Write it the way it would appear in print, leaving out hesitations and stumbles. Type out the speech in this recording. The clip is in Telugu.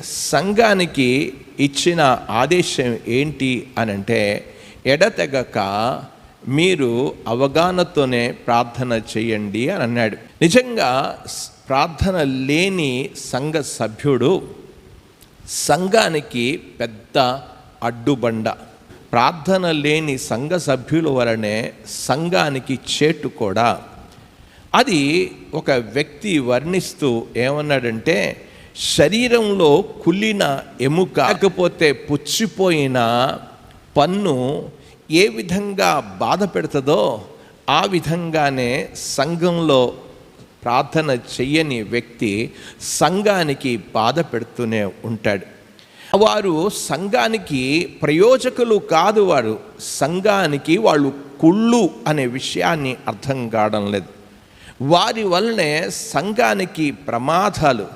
సంఘానికి ఇచ్చిన ఆదేశం ఏంటి అనంటే, ఎడతెగక మీరు అవగాహనతోనే ప్రార్థన చేయండి అని అన్నాడు. నిజంగా ప్రార్థన లేని సంఘ సభ్యుడు సంఘానికి పెద్ద అడ్డుబండ. ప్రార్థన లేని సంఘ సభ్యుల వలనే సంఘానికి చేటు కూడా. అది ఒక వ్యక్తి వర్ణిస్తూ ఏమన్నాడంటే, శరీరంలో కుళ్ళిన ఎముక లేకపోతే పుచ్చిపోయిన పన్ను ఏ విధంగా బాధ పెడుతుందో ఆ విధంగానే సంఘంలో ప్రార్థన చెయ్యని వ్యక్తి సంఘానికి బాధ పెడుతూనే ఉంటాడు. వారు సంఘానికి ప్రయోజకులు కాదు, వారు సంఘానికి వాళ్ళు కుళ్ళు అనే విషయాన్ని అర్థం కావడం లేదు. వారి వల్లనే సంఘానికి ప్రమాదాలు,